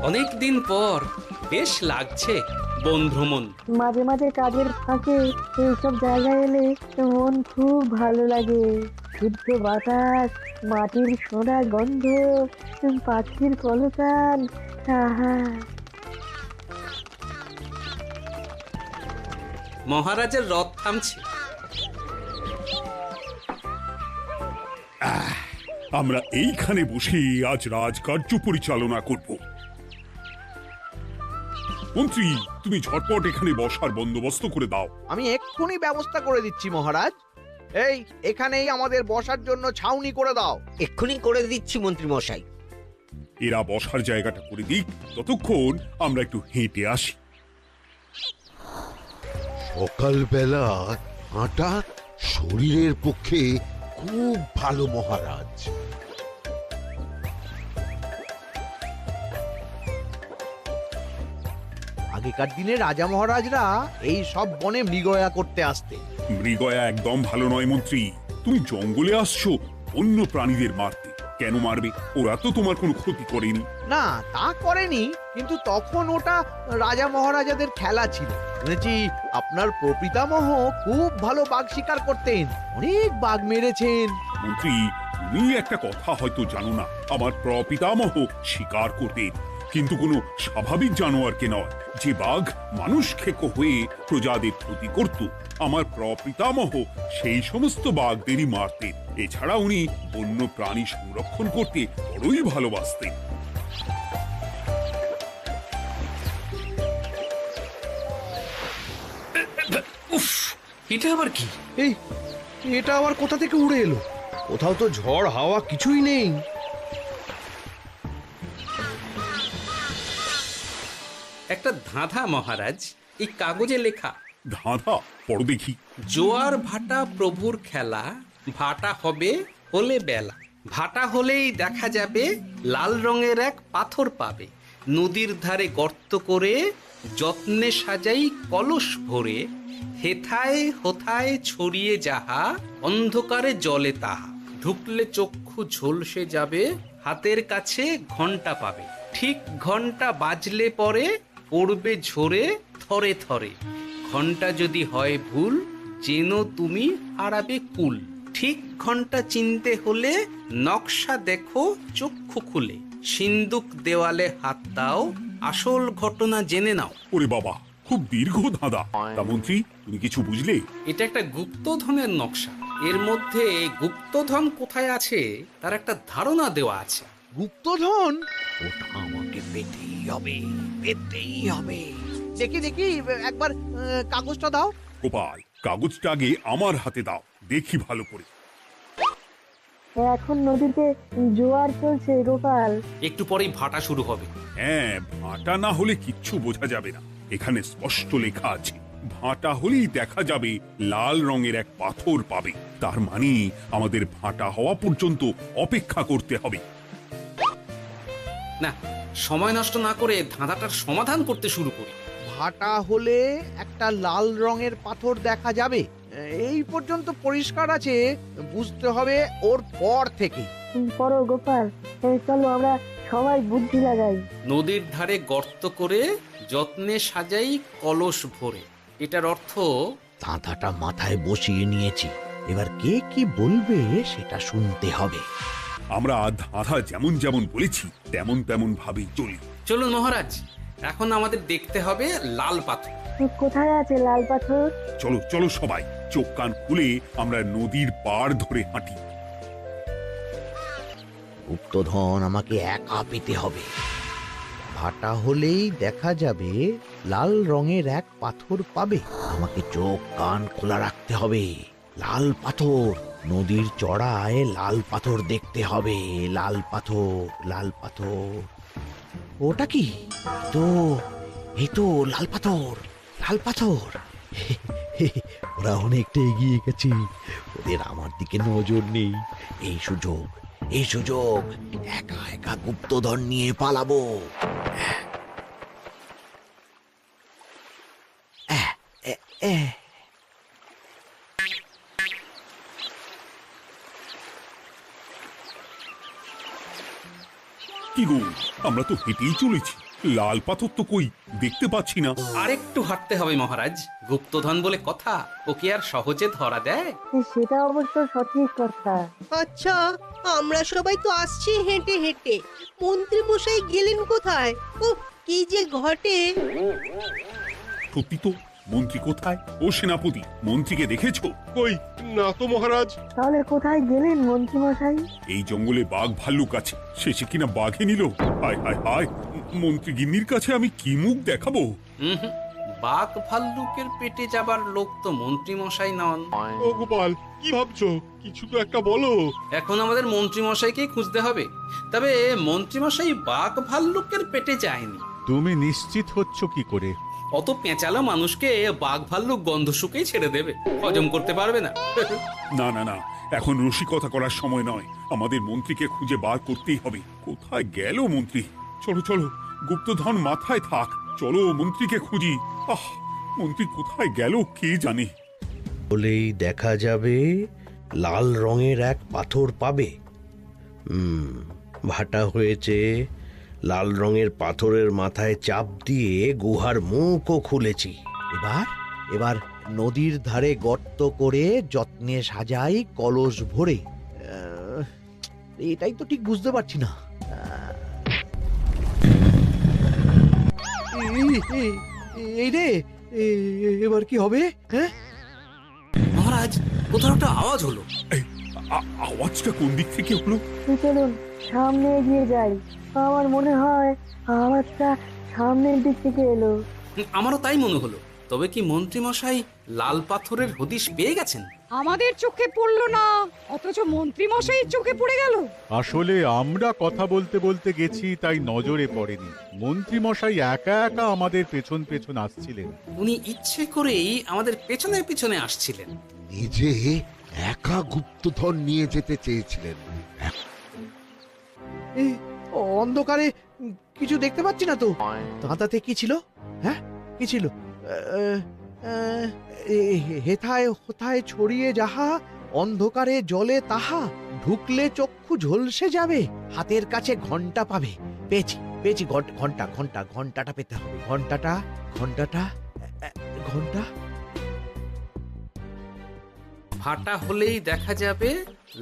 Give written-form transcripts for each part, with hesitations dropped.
অনেক দিন পর বেশ লাগছে বন ভ্রমণ। মাঝে মাঝে কাজের ফাঁকে এইসব জায়গায় এলে মন খুব ভালো লাগে। শুদ্ধ বাতাস, মাটির সোনা গন্ধ, পাখির কলতান, আহা। মহারাজের রথ থামছে। আমরা এইখানে বসে আজ রাজকার্য পরিচালনা করব। মন্ত্রী, তুমি ঝটপট এখানে বসার বন্দোবস্ত করে দাও। আমি এক্ষুনি ব্যবস্থা করে দিচ্ছি মহারাজ। এই এখানেই আমাদের বসার জন্য ছাউনি করে দাও। এক্ষুনি করে দিচ্ছি মন্ত্রী মশাই। এরা বসার জায়গাটা করে দিক, ততক্ষণ আমরা একটু হেঁটে আসি। সকালবেলা হাঁটা শরীরের পক্ষে খুব ভালো মহারাজ। আগেকার দিনে রাজা মহারাজরা এই সব বনে মৃগয়া করতে আসতেন। মৃগয়া একদম ভালো নয় মন্ত্রী। তুমি জঙ্গলে আসছো অন্য প্রাণীদের মারতে। কেন মারবে? ওরা তো তোমার কোনো ক্ষতি করেনি। না, তা করেনি, কিন্তু তখন ওটা রাজা মহারাজাদের খেলা ছিল। শুনেছি আপনার প্রপিতামহ খুব ভালো বাঘ শিকার করতেন, অনেক বাঘ মেরেছেন। মন্ত্রী, তুমি একটা কথা হয়তো জানো না। আমার প্রপিতামহ শিকার করতেন, কিন্তু কোনো স্বাভাবিক জানোয়ারকে নয়, যে বাঘ মানুষ খেকো হয়ে প্রজাদের ক্ষতি করত। আমার প্রপিতামহ সেই সমস্ত বাঘদেরই মারতেন। এছাড়া উনি বন্য প্রাণী সংরক্ষণ করতে বড়ই ভালোবাসতেন। উফ, এটা আবার কি? এই এটা আবার কোথা থেকে উড়ে এলো? কোথাও তো ঝড় হাওয়া কিছুই নেই। একটা ধাঁধা মহারাজ, এই কাগজে লেখা। ধাঁধা? পড়ো দেখি। জোয়ার ভাটা প্রভুর খেলা, ভাটা হবে হলে বেলা। ভাটা হলেই দেখা যাবে লাল রঙের এক পাথর পাবে। নদীর ধারে গর্ত করে যত্নে সাজাই কলস ভরে। হেথায় হোথায় ছড়িয়ে যাহা, অন্ধকারে জলে তাহা। ঢুকলে চক্ষু ঝলসে যাবে, হাতের কাছে ঘন্টা পাবে। ঠিক ঘন্টা বাজলে পরে পড়বে ঝরে থরে থরে। ঘন্টা যদি হয় ভুল, যেন তুমি হারাবে কুল। ঠিক ঘন্টা চিনতে হলে নকশা দেখো চক্ষু খুলে। সিন্দুক দেওয়ালে হাত দাও, আসল ঘটনা জেনে নাও। ওরে বাবা, খুব দীর্ঘ ধাঁধা। তা মন্ত্রী, তুমি কিছু বুঝলে? এটা একটা গুপ্তধনের নকশা। এর মধ্যে গুপ্তধন কোথায় আছে তার একটা ধারণা দেওয়া আছে। গুপ্তধন? ওটা আমাকে পেতেই হবে, পেতেই হবে। দেখি দেখি, একবার কাগজটা দাও। গোপাল, কাগজটা আগে আমার হাতে দাও, দেখি ভালো করে। এখন নদীতে জোয়ার চলছে গোপাল। একটু পরেই ভাটা শুরু হবে। হ্যাঁ, ভাটা না হলে কিচ্ছু বোঝা যাবে না। এখানে স্পষ্ট লেখা আছে, ভাটা হলেই দেখা যাবে লাল রঙের এক পাথর পাবে। তার মানে আমাদের ভাটা হওয়া পর্যন্ত অপেক্ষা করতে হবে। না, সময় নষ্ট না করে ধাঁধাটার সমাধান করতে শুরু করি। ভাটা হলে একটা লাল রঙের পাথর দেখা যাবে, এই পর্যন্ত পরিষ্কার আছে। বুঝতে হবে ওর পর থেকে। পড়ো গোপাল, চলো আমরা সবাই বুদ্ধি লাগাই। নদীর ধারে গর্ত করে যত্নে সাজাই কলস ভরে। এটার অর্থ, ধাঁধাটা মাথায় বসিয়ে নিয়েছি, এবার কে কি বলবে সেটা শুনতে হবে। আমরা ধাঁধা যেমন যেমন বলেছি তেমন তেমন ভাবেই চলি। চলুন মহারাজ, এখন আমাদের দেখতে হবে লাল পাথর। কোথায় আছে লাল পাথর? চলো চলো সবাই, চোখ কান খুলে আমরা নদীর পাড় ধরে হাঁটি। গুপ্তধন আমাকে একা পেতে হবে। ভাটা হলেই দেখা যাবে লাল রঙের এক পাথর পাবে। আমাকে চোখ কান খোলা রাখতে হবে। লাল পাথর, নদীর চড়ায় লাল পাথর দেখতে হবে। লাল পাথর, লাল পাথর। ওটা কি? তো এই তো লাল পাথর, লাল পাথর। ওরা অনেকটা এগিয়ে গেছে, ওদের আমার দিকে নজর নেই। এই সুযোগ, এই সুযোগ, একা একা গুপ্তধন নিয়ে পালাবো। কি গো, আমরা তো হেঁটেই চলেছি, লাল পাথর তো কই দেখতে পাচ্ছি না। আরেকটু হাঁটতে হবে মহারাজ, গুপ্তধন বলে কথা, ওকে আর সহজে ধরা দেয়? সেটা অবশ্য সঠিক কথা। আচ্ছা, আমরা সবাই তো আসছি হেঁটে হেঁটে, মন্ত্রী মশাই গেলেন কোথায়? ও কি যে ঘটে! সত্যি তো, মন্ত্রী কোথায়? ও সেনাপতি, মন্ত্রীকে দেখেছো? কই না তো মহারাজ। তাহলে কোথায় গেলেন মন্ত্রী মশাই? এই জঙ্গলে বাঘ ভাল্লুক আছে, শেষে কিনা বাঘে নিল। হায় হায় হায়, মন্ত্রী গিন্নির কাছে আমি কি মুখ দেখাবো? হুম, বাঘ ভাল্লুকের পেটে যাবার লোক তো মন্ত্রী মশাই নন। ও গোপাল, কি ভাবছো? কিছু তো একটা বলো। এখন আমাদের মন্ত্রী মশাইকেই খুঁজতে হবে। তবে মন্ত্রী মশাই বাঘ ভাল্লুকের পেটে যায়নি। তুমি নিশ্চিত হচ্ছ কি করে? অত পেঁচালো মানুষকে বাঘ ভাল্লুক গন্ধ শুকেই ছেড়ে দেবে, হজম করতে পারবে না। না না না, এখন রসিকতা করার সময় নয়, আমাদের মন্ত্রীকে খুঁজে বার করতেই হবে। কোথায় গেল মন্ত্রী? চলো চলো, গুপ্তধন মাথায় থাক, চলো মন্ত্রীকে খুঁজি। আহ, মন্ত্রী কোথায় গেল কে জানে। বলেই দেখা যাবে লাল রঙের এক পাথর পাবে। ভাটা হয়েছে, লাল রঙের পাথরের মাথায় চাপ দিয়ে গুহার মুখও খুলেছি। এবার এবার নদীর ধারে গর্ত করে যত্নে সাজাই কলস ভরে। এটাই তো ঠিক বুঝতে পারছি না। এই রে, এবার কি হবে? হ্যাঁ, মহারাজ, কোথাও একটা আওয়াজ হলো। এই, আওয়াজটা কোন দিক থেকে হলো? চলুন সামনে এগিয়ে যাই। আমার মনে হয় আওয়াজটা সামনের দিক থেকে এলো। আমারও তাই মনে হলো। তবে কি মন্ত্রী মশাই লাল পাথরের হদিশ পেয়ে গেছেন? আমাদের চোখে পড়লো না, অথচ মন্ত্রী মশাইয়ের চোখে পড়ে গেল। আসলে আমরা কথা বলতে বলতে গেছি, তাই নজরে পড়েনি। মন্ত্রী মশাই একা একা আমাদের পেছন পেছন আসছিলেন। উনি ইচ্ছে করেই আমাদের পেছনে পেছনে আসছিলেন। নিজে একা গুপ্তধন নিয়ে যেতে চেয়েছিলেন। অন্ধকারে কিছু দেখতে পাচ্ছি না তো। তাঁতাতে কি ছিল? হ্যাঁ, কি ছিল? হেথায় হোথায় ছড়িয়ে যাহা, অন্ধকারে জলে তাহা, ঢুকলে চক্ষু ঝলসে যাবে, হাতের কাছে ঘন্টা পাবে। পেয়েছি পেয়েছি, ঘন্টা ঘন্টা ঘন্টাটা পেতে হবে। ঘন্টাটা ঘন্টাটা ঘন্টা। ভাটা হলেই দেখা যাবে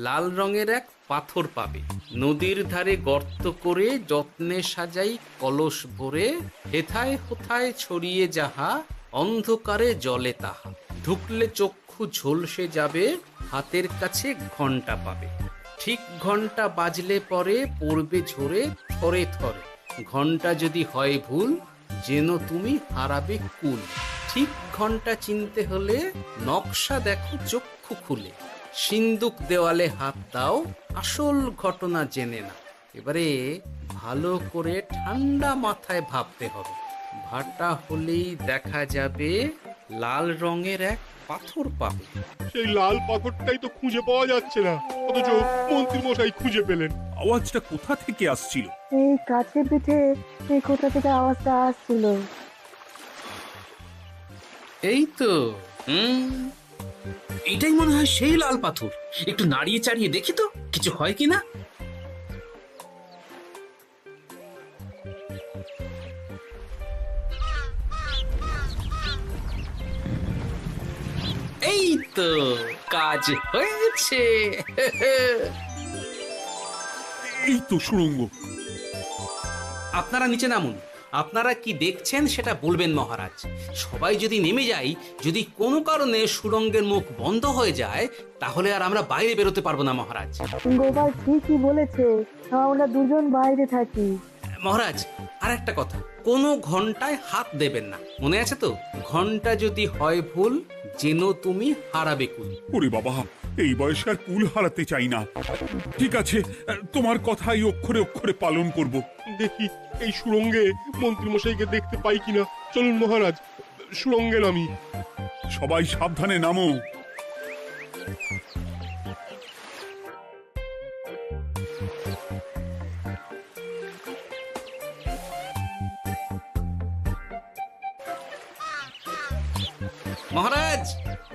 লাল রঙের এক পাথর পাবে। নদীর ধারে গর্ত করে যত্নে সাজাই কলস ভরে, হেথায় হোথায় ছড়িয়ে যাহা, অন্ধকারে জলে তাহা, ঢুকলে চক্ষু ঝলসে যাবে, হাতের কাছে ঘন্টা পাবে। ঠিক ঘন্টা বাজলে পরে পড়বে ঝরে থরে থরে, ঘন্টা যদি হয় ভুল, যেন তুমি হারাবে কুল। ঠিক ঘন্টা চিনতে হলে নকশা দেখো চক্ষু খুলে, সিন্দুক দেওয়ালে হাত দাও, আসল ঘটনা জেনে না। এবারে ভালো করে ঠান্ডা মাথায় ভাবতে হবে। ভাটা হলেই দেখা যাবে লাল রঙের এক পাথর পাবে। সেই লাল পাথরটাই তো খুঁজে পাওয়া যাচ্ছে না, অথচ মন্ত্রী মশাই খুঁজে পেলেন। আওয়াজটা কোথা থেকে আসছিল? এই কাছে পিঠে এই কোথা থেকে আওয়াজটা আসছিল। এই তো, এটাই মনে হয় সেই লাল পাথর। একটু নাড়িয়ে চাড়িয়ে দেখি তো কিছু হয় কিনা। এই তো, কাজ হয়েছে। এই তো সুড়ঙ্গ। আপনারা নিচে নামুন। আপনারা কি দেখছেন সেটা বলবেন মহারাজ। সবাই যদি নেমে যাই, যদি কোনো কারণে সুড়ঙ্গের মুখ বন্ধ হয়ে যায়, তাহলে আর আমরা বাইরে বেরোতে পারবো না মহারাজ। গোপাল ঠিকই বলেছে, আমরা দুজন বাইরে থাকি। মহারাজ, আর একটা কথা, কোনো ঘন্টায় হাত দেবেন না, মনে আছে তো? ঘন্টা যদি হয় ভুল, যেন তুমি হারাবে কুল। ওরে বাবা, এই বয়সে আর কুল হারাতে চাই না। ঠিক আছে, তোমার কথাই অক্ষরে অক্ষরে পালন করব। দেখি এই সুড়ঙ্গে মন্ত্রী মশাইকে দেখতে পাই কিনা। চলুন মহারাজ, সুড়ঙ্গে নামি। সবাই সাবধানে নামো। মহারাজ,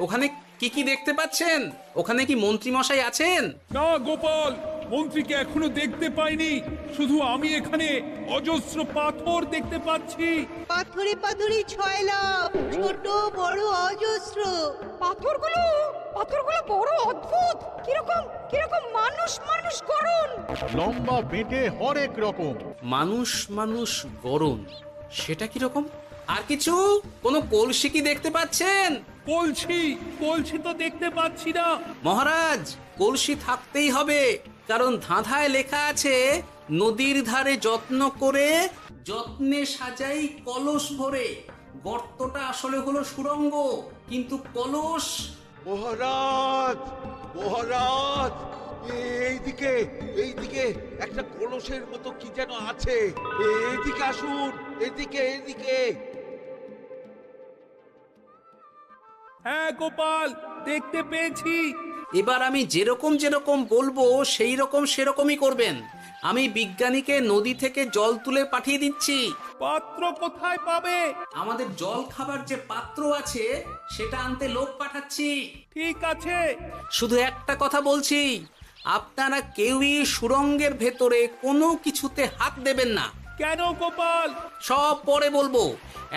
ওখানে কি কি দেখতে পাচ্ছেন? ওখানে কি মন্ত্রী মশাই আছেন? না গোপাল, মন্ত্রীকে এখনো দেখতে পাইনি, শুধু আমি এখানে অজস্র পাথর দেখতে পাচ্ছি। পাথরে পাথরে ছয় লাভ, ছোট বড় অজস্র। পাথরগুলো বড় অদ্ভুত, কিরকম কিরকম মানুষ মানুষ করুন। লম্বা বেঁটে হরেক রকম। মানুষ মানুষ গরম, সেটা কিরকম? আর কিছু? কোনো কলসি কি দেখতে পাচ্ছেন? কলসি তো দেখতে পাচ্ছি না। মহারাজ, কলসি থাকতেই হবে, কারণ ধাঁধায় লেখা আছে নদীর ধারে যত্ন করে যত্নে সাজাই কলস ভরে। গর্তটা আসলে হলো সুড়ঙ্গ, কিন্তু কলস। মহারাজ, মহারাজ, এইদিকে এইদিকে একটা কলসের মতো কি যেন আছে। এইদিকে আসুন, এদিকে এদিকে। হ্যাঁ গোপাল, দেখতে পেয়েছি। এবার আমি যেরকম যেরকম বলবো সেই রকম সেরকমই করবেন। আমি বিজ্ঞানীকে নদী থেকে জল তুলে পাঠিয়ে দিচ্ছি। পাত্র কোথায় পাবে? আমাদের জল খাবার যে পাত্র আছে সেটা আনতে লোক পাঠাচ্ছি। ঠিক আছে। শুধু একটা কথা বলছি, আপনারা কেউই সুড়ঙ্গের ভেতরে কোনো কিছুতে হাত দেবেন না। কেন গোপাল? সব পরে বলবো,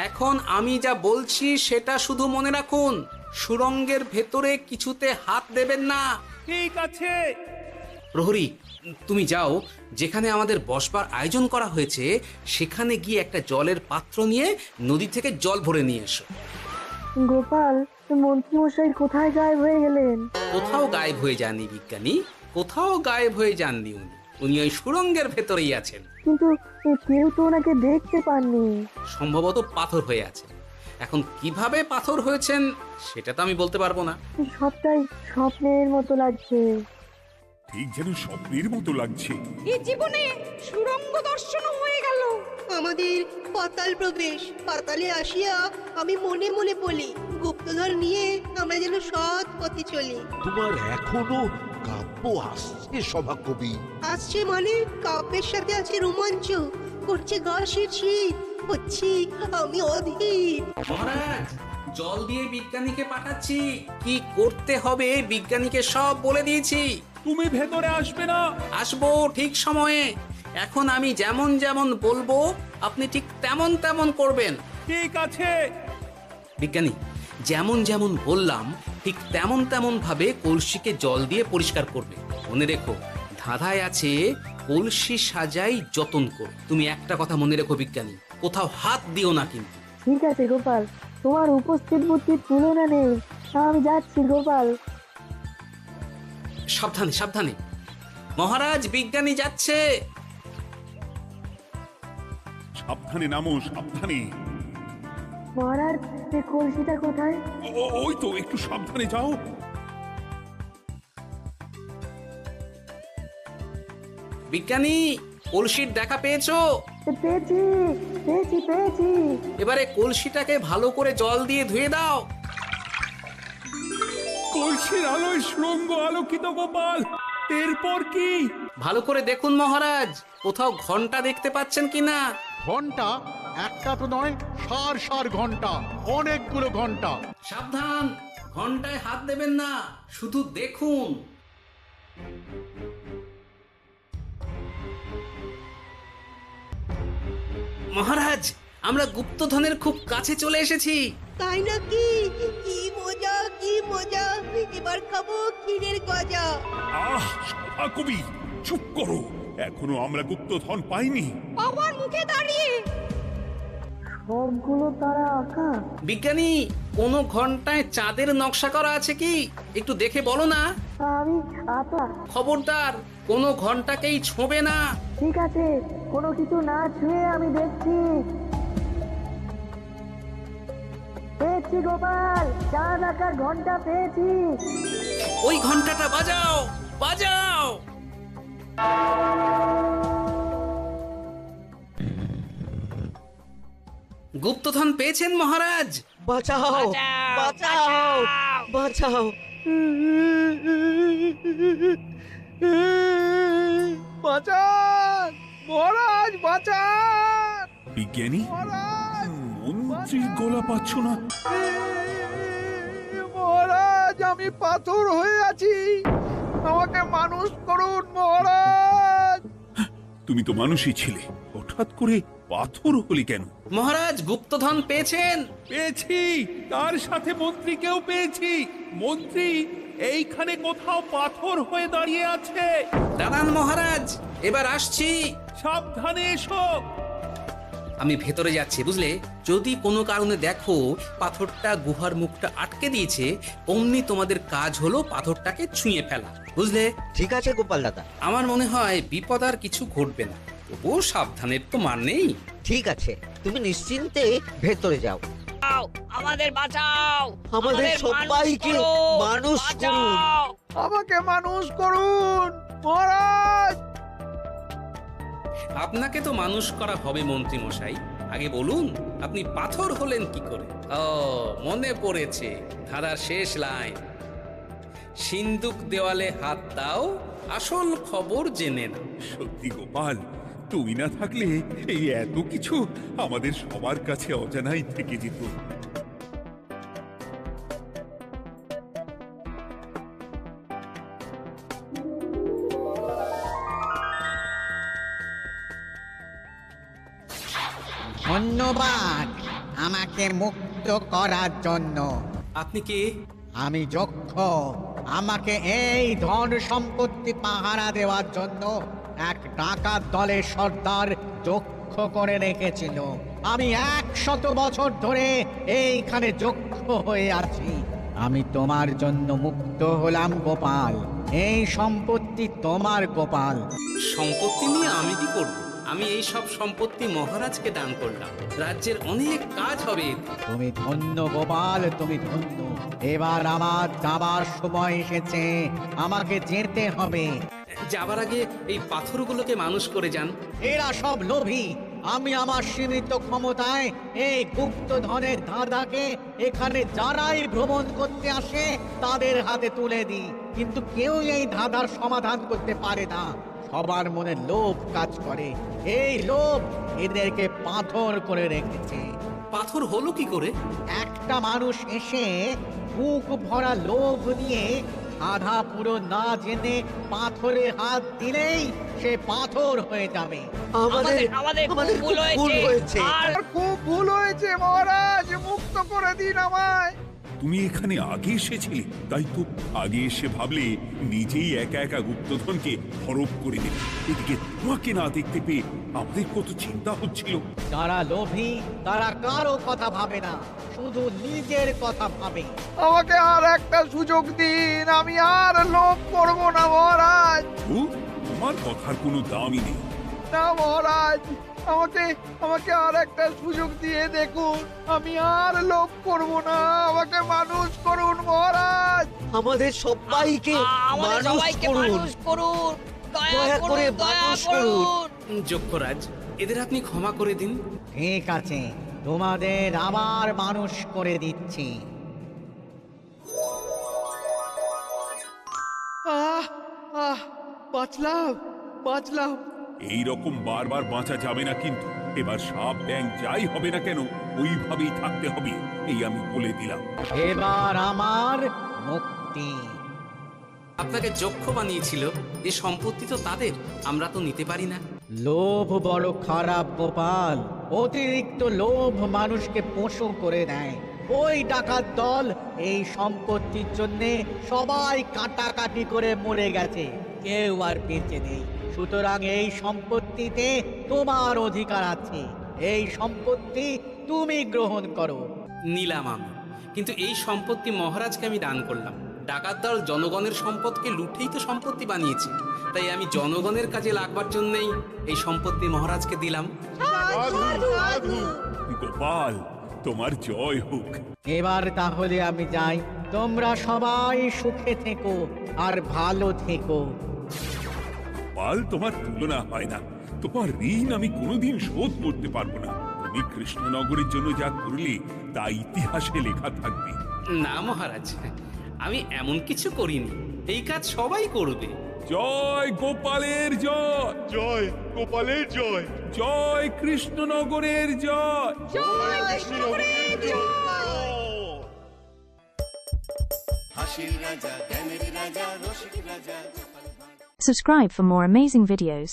এখন আমি যা বলছি সেটা শুধু মনে রাখুন। সুড়ঙ্গের ভেতরে কিছুতে হাত দেবেন না। ঠিক আছে। প্রহরী, তুমি যাও, যেখানে আমাদের বসবার আয়োজন করা হয়েছে সেখানে গিয়ে একটা জলের পাত্র নিয়ে নদী থেকে জল ভরে নিয়ে এসো। গোপাল, মন্ত্রীমশাই কোথায় গায়েব হয়ে গেলেন? কোথাও গায়েব হয়ে যাননি বিজ্ঞানী, কোথাও গায়েব হয়ে যাননি উনি। উনি ওই সুড়ঙ্গের ভেতরেই আছেন। কিন্তু কেউ তো ওনাকে দেখতে পাননি। সম্ভবত পাথর হয়ে আছে। এখন কিভাবে পাথর হয়েছেন সেটা তো আমি বলতে পারবো না। সবটাই স্বপ্নের মতো লাগছে। ঠিক যেন স্বপ্নের মতো লাগছে। এই জীবনে সুড়ঙ্গ দর্শন হয়ে গেল। আমাদের পাতাল প্রবেশ। পাতালে আসিয়া আমি মনে মনে বলি, গুপ্তধন নিয়ে আমরা যেন সৎ পথে চলি। তোমার এখনো কাব্য আসছে সভাকবি। আসছে মানে কাব্যের সাথে আছে রোমাঞ্চ, করছে গা শীত, হচ্ছি আমি অধীর। মহারাজ, জল দিয়ে বিজ্ঞানীকে পাঠাচ্ছি। কি করতে হবে বিজ্ঞানীকে সব বলে দিয়েছি। তুমি ভেতরে আসবে না? আসবো ঠিক সময়ে। এখন আমি যেমন যেমন বলবো আপনি ঠিক তেমন তেমন করবেন। ঠিক আছে। বিজ্ঞানী, যেমন যেমন বললাম ঠিক তেমন তেমন ভাবে কলসিকে জল দিয়ে পরিষ্কার করবে। মনে রেখো, ধাঁধায় আছে কলসি সাজাই যতন কর। তুমি একটা কথা মনে রেখো বিজ্ঞানী, কোথাও হাত দিও না কিন্তু। ঠিক আছে গোপাল, তোমার উপস্থিত বুদ্ধির তুলনা নেই। আমি যাচ্ছি গোপাল। সাবধানে সাবধানে। মহারাজ, বিজ্ঞানী যাচ্ছে। সাবধানে নামো, সাবধানে। মহারাজ, এই কলসিটা কোথায়? ওই তো, একটু সাবধানে যাও। বিজ্ঞানী, কলসির দেখা পেয়েছো? পেয়েছি পেয়েছি পেয়েছি। এবারে কলসিটাকে ভালো করে জল দিয়ে ধুয়ে দাও। কলসির আলোয় সুড়ঙ্গ আলোকিত গোপাল। এরপর কি? ভালো করে দেখুন মহারাজ, কোথাও ঘন্টা দেখতে পাচ্ছেন কিনা। ঘন্টা? একটা তো নয়, সার সার ঘন্টা, অনেকগুলো ঘন্টা। সাবধান, ঘন্টায় হাত দেবেন না, শুধু দেখুন। মহারাজ, আমরা গুপ্তধনের খুব কাছে চলে এসেছি। তাই নাকি? কি মজা কি মজা, এবার খাবো ক্ষীরের গজা। আহ, সভাকবি চুপ করো, এখনো আমরা গুপ্তধন পাইনি। বাবার মুখে দাঁড়িয়ে সবগুলো তারা আঁকা। বিজ্ঞানী, কোন ঘন্টায় চাঁদের নকশা করা আছে কি? একটু দেখে বলো না। আমি আতা। খবরদার, কোনো ঘন্টাকেই ছোঁবে না। ঠিক আছে, কোনো কিছু না ছুঁয়ে আমি দেখছি। পেয়েছি গোপাল, চাঁদ আঁকার ঘন্টা পেয়েছি। ওই ঘন্টাটা বাজাও, বাজাও। গুপ্তধন পেয়েছেন মহারাজ? বাঁচাও, বাঁচাও, বাঁচাও। বাঁচান মহারাজ, বাঁচান বিজ্ঞানী, মহারাজ। মন্ত্রীর গলা পাচ্ছ না। মহারাজ, আমি পাথর হয়ে আছি, আমাকে মানুষ করুন মহারাজ। তুমি তো মানুষই ছিলে, হঠাৎ করে পাথর হলি কেন? মহারাজ গুপ্তধন পেয়েছেন? পেয়েছি, তার সাথে মন্ত্রীকেও পেয়েছি। মন্ত্রী এইখানে কোথাও পাথর হয়ে দাঁড়িয়ে আছে। দাঁড়ান মহারাজ, এবার আসছি। সাবধানে এসো। আমি ভেতরে যাচ্ছি, বুঝলে? যদি কোনো কারণে দেখো পাথরটা গুহার মুখটা আটকে দিয়েছে, অমনি তোমাদের কাজ হলো পাথরটাকে ছুঁয়ে ফেলা, বুঝলে? ঠিক আছে গোপাল দাদা। আমার মনে হয় বিপদ আর কিছু ঘটবে না, তবুও সাবধানের তো মান নেই। ঠিক আছে, তুমি নিশ্চিন্তে ভেতরে যাও। আমাদের বাঁচাও, আমাদের সবাইকে মানুষ করুন। আমাকে মানুষ করুন মহারাজ। আপনাকে তো মানুষ করা হবে মন্ত্রী মশাই। আগে বলুন, আপনি পাথর হলেন কি করে? ও, মনে পড়েছে ধাঁধার শেষ লাইন, সিন্দুক দেওয়ালে হাত দাও, আসল খবর জেনে নাও। সত্যি গোপাল, তুমি না থাকলে এই এত কিছু আমাদের সবার কাছে অজানাই থেকে যেত। ধন্যবাদ আমাকে মুক্ত করার জন্য। আপনি কে? আমি যক্ষ। আমাকে এই ধন সম্পত্তি পাহারা দেওয়ার জন্য এক ডাকাত দলের সর্দার যক্ষ করে রেখেছিল। আমি 100 বছর ধরে এইখানে যক্ষ হয়ে আছি। আমি তোমার জন্য মুক্ত হলাম গোপাল। এই সম্পত্তি তোমার গোপাল। সম্পত্তি নিয়ে আমি কি করব? আমি এই সব সম্পত্তি মহারাজকে দান করলাম, রাজ্যের অনেক কাজ হবে। তুমি ধন্য গোপাল, তুমি ধন্য। এবার আমার যাবার সময় এসেছে, আমাকে যেতে হবে। যাবার আগে এই পাথরগুলোকে মানুষ করে যান। এরা সব লোভী। আমি আমার সীমিত ক্ষমতায় এই গুপ্তধনের ধাঁধাকে এখানে যারাই ভ্রমণ করতে আসে তাদের হাতে তুলে দিই, কিন্তু কেউ এই ধাঁধার সমাধান করতে পারে না। সবার মনে লোভ কাজ করে। এই লোভ এদেরকে পাথর করে রেখেছে। পাথর হলো কি করে? একটা মানুষ এসে বুক ভরা লোভ নিয়ে আধা পুরো না জেনে পাথরে হাত দিলেই সে পাথর হয়ে যাবে। আমাদের ভুল হয়েছে। আর খুব ভুল হয়েছে মহারাজ, মুক্ত করে দিন আমায়। তুমি এখানে আগে এসেছিলে, তাই তো আগে এসে ভাবলে নিজেই একা একা গুপ্তধনকে হরপ করে দেবে। এদিকে তোমাকে না দেখতে পেয়ে আমাদের কত চিন্তা হচ্ছিল। যারা লোভী তারা কারো কথা ভাবে না, শুধু নিজের কথা ভাবে। আমাকে আর একটা সুযোগ দিন, আমি আর লোভ করব না মহারাজ। ও, তোমার কথার কোনো দামই নেই। না মহারাজ, আমাকে আর একটা সুযোগ দিয়ে দেখুন, আমি আর লোভ করব না। আমাকে মানুষ করুন মহারাজ। আমাদের সবাইকে মানুষ করুন। দয়া করে মানুষ করুন। যক্ষরাজ, এদের আপনি ক্ষমা করে দিন। ঠিক আছে, তোমাদের আবার মানুষ করে দিচ্ছি। বাঁচলাম। এই রকম বারবার বাঁচা যাবে না কিন্তু। এবার সাপ ব্যাং যাই হবে না কেন ওইভাবেই থাকতে হবে, এই আমি বলে দিলাম। এবার আমার মুক্তি। আপনাকে যক্ষ বানিয়েছিল, এ সম্পত্তি তো তাদের, আমরা তো নিতে পারি না। লোভ বড় খারাপ গোপাল। অতিরিক্ত লোভ মানুষকে পশু করে দেয়। ওই ডাকাত দল এই সম্পত্তির জন্য সবাই কাটাকাটি করে মরে গেছে, কেউ আর বেঁচে নেই। সুতরাং এই সম্পত্তিতে তোমার অধিকার আছে। এই সম্পত্তি তুমি গ্রহণ করো। নিলাম আমি, কিন্তু এই সম্পত্তি মহারাজকে আমি দান করলাম। ডাকাত দল জনগণের সম্পদকে লুঠেই তো সম্পত্তি বানিয়েছে, তাই আমি জনগণের কাজে লাগবার জন্যই এই সম্পত্তি মহারাজকে দিলাম। গোপাল, তোমার জয় হোক। এবার তাহলে আমি যাই। তোমরা সবাই সুখে থেকো আর ভালো থেকো। গোপাল, তোমার তুলনা হয় না। তোমার ঋণ আমি কোনোদিন শোধ করতে পারবো না। তুমি কৃষ্ণনগরের জন্য যা করলে তা ইতিহাসে লেখা থাকবে। না মহারাজ, আমি এমন কিছু করিনি, এই কাজ সবাই করবে। জয় গোপালের জয়। জয় গোপালের জয়। জয় কৃষ্ণনগরের জয়। জয় কৃষ্ণনগরের জয়। Subscribe for more amazing videos.